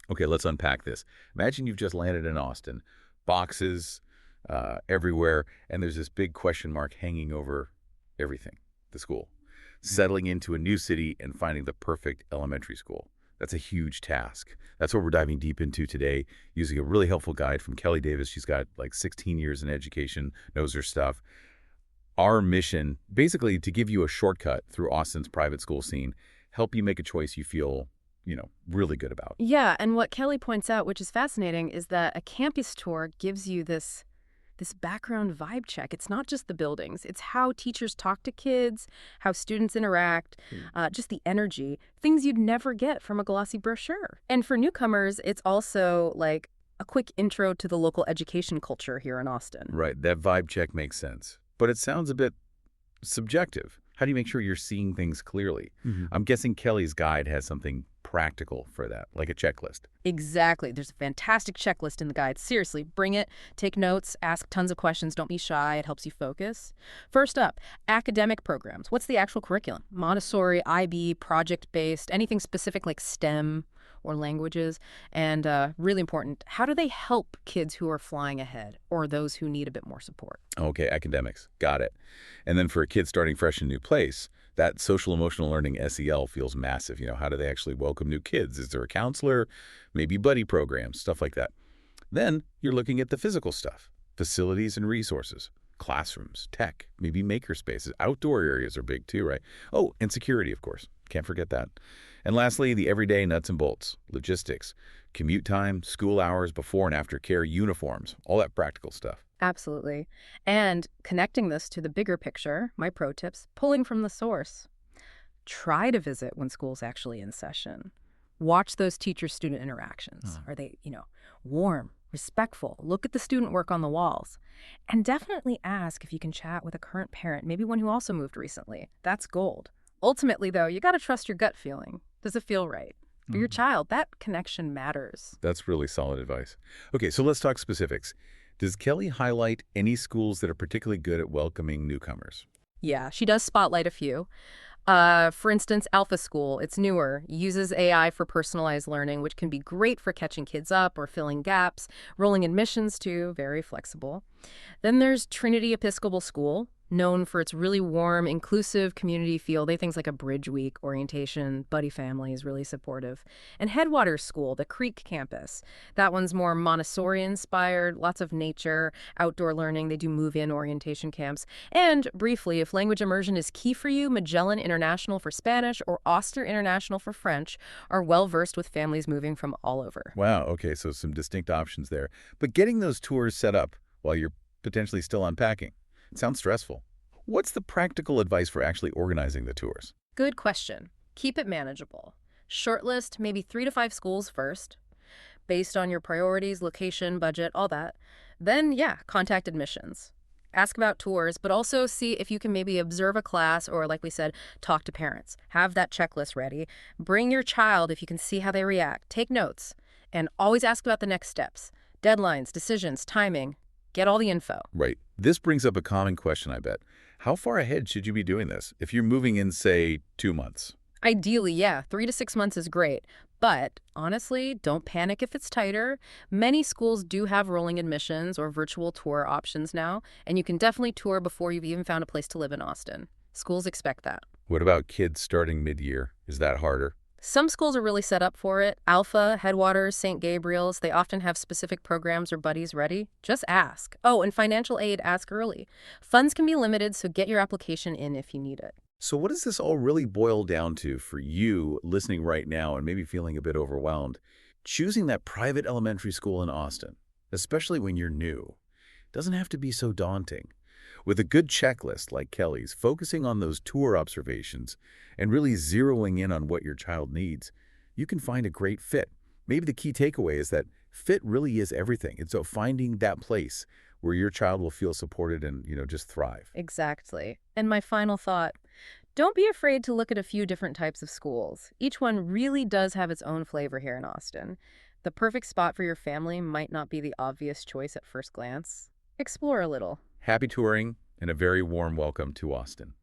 Okay, let's unpack this. Imagine you've just landed in Austin. Boxes everywhere, and there's this big question mark hanging over everything, the school. Settling into a new city and finding the perfect elementary school. That's a huge task. That's what we're diving deep into today, using a really helpful guide from Kelly Davis. She's got like 16 years in education, knows her stuff. Our mission, basically to give you a shortcut through Austin's private school scene, help you make a choice you feel, really good about. Yeah, and what Kelly points out, which is fascinating, is that a campus tour gives you this background vibe check. It's not just the buildings. It's how teachers talk to kids, how students interact, just the energy, things you'd never get from a glossy brochure. And for newcomers, it's also like a quick intro to the local education culture here in Austin. Right, that vibe check makes sense. But it sounds a bit subjective. How do you make sure you're seeing things clearly? I'm guessing Kelly's guide has something practical for that, like a checklist. Exactly. There's a fantastic checklist in the guide. Seriously, bring it, take notes, ask tons of questions. Don't be shy. It helps you focus. First up, academic programs. What's the actual curriculum? Montessori, IB, project-based, anything specific like STEM or languages. And really important, how do they help kids who are flying ahead or those who need a bit more support? Okay, academics. Got it. And then for a kid starting fresh in a new place, that social emotional learning SEL feels massive. How do they actually welcome new kids? Is there a counselor? Maybe buddy programs, stuff like that. Then you're looking at the physical stuff, facilities and resources, classrooms, tech, maybe maker spaces. Outdoor areas are big too, right? Oh, and security, of course. Can't forget that. And lastly, the everyday nuts and bolts, logistics, commute time, school hours, before and after care, uniforms, all that practical stuff. Absolutely. And connecting this to the bigger picture, my pro tips, pulling from the source. Try to visit when school's actually in session. Watch those teacher-student interactions. Are they, warm, respectful? Look at the student work on the walls. And definitely ask if you can chat with a current parent, maybe one who also moved recently. That's gold. Ultimately, though, you got to trust your gut feeling. Does it feel right? For your child, that connection matters. That's really solid advice. Okay, so let's talk specifics. Does Kelly highlight any schools that are particularly good at welcoming newcomers? Yeah, she does spotlight a few. For instance, Alpha School, it's newer, uses AI for personalized learning, which can be great for catching kids up or filling gaps. Rolling admissions, too, very flexible. Then there's Trinity Episcopal School, known for its really warm, inclusive community feel. They have things like a Bridge Week orientation, buddy family is really supportive. And Headwaters School, the Creek campus. That one's more Montessori-inspired, lots of nature, outdoor learning. They do move-in orientation camps. And briefly, if language immersion is key for you, Magellan International for Spanish or Oster International for French are well-versed with families moving from all over. Wow, okay, so some distinct options there. But getting those tours set up while you're potentially still unpacking, it sounds stressful. What's the practical advice for actually organizing the tours? Good question. Keep it manageable. Shortlist maybe 3 to 5 schools first, based on your priorities, location, budget, all that. Then, contact admissions. Ask about tours, but also see if you can maybe observe a class or, like we said, talk to parents. Have that checklist ready. Bring your child if you can see how they react. Take notes. And always ask about the next steps. Deadlines, decisions, timing. Get all the info. Right. This brings up a common question, I bet. How far ahead should you be doing this? If you're moving in, say, 2 months? Ideally, 3 to 6 months is great. But honestly, don't panic if it's tighter. Many schools do have rolling admissions or virtual tour options now, and you can definitely tour before you've even found a place to live in Austin. Schools expect that. What about kids starting mid-year? Is that harder? Some schools are really set up for it. Alpha, Headwaters, St. Gabriel's, they often have specific programs or buddies ready. Just ask. Oh, and financial aid, ask early. Funds can be limited, so get your application in if you need it. So what does this all really boil down to for you listening right now and maybe feeling a bit overwhelmed? Choosing that private elementary school in Austin, especially when you're new, doesn't have to be so daunting. With a good checklist like Kelly's, focusing on those tour observations and really zeroing in on what your child needs, you can find a great fit. Maybe the key takeaway is that fit really is everything. And so finding that place where your child will feel supported and, just thrive. Exactly. And my final thought, don't be afraid to look at a few different types of schools. Each one really does have its own flavor here in Austin. The perfect spot for your family might not be the obvious choice at first glance. Explore a little. Happy touring and a very warm welcome to Austin.